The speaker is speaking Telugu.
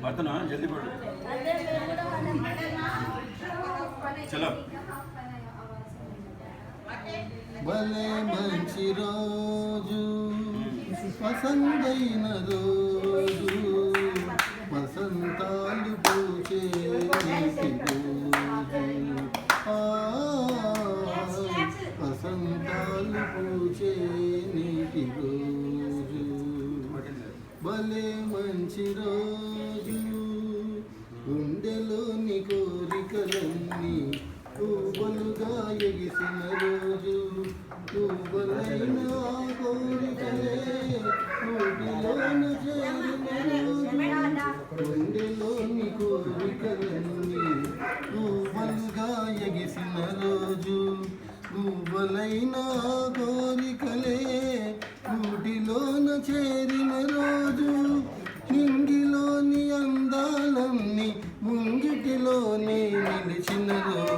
बर्तन जल्दी पढ़ो चलो భలే మంచి రోజు పసందైన రోజు వసంతాలు పూచే నీటి రోజు వసంతాలు పూచే నీటి రోజు భలే మంచి రోజు గుండెలోని కోరికలన్నీ పూబలుగా ఎగిసిన రోజు పూబలైన కోరికలే నోటిలోన చేరిన రోజు గుండెలోని కోరికలన్నీ పూబలుగా ఎగిసిన రోజు పూబలైన కోరికలే నోటిలోన చేరిన రోజు నింగిలోని అందాలన్నీ ముంగిటిలోనే నిలిచిన రోజు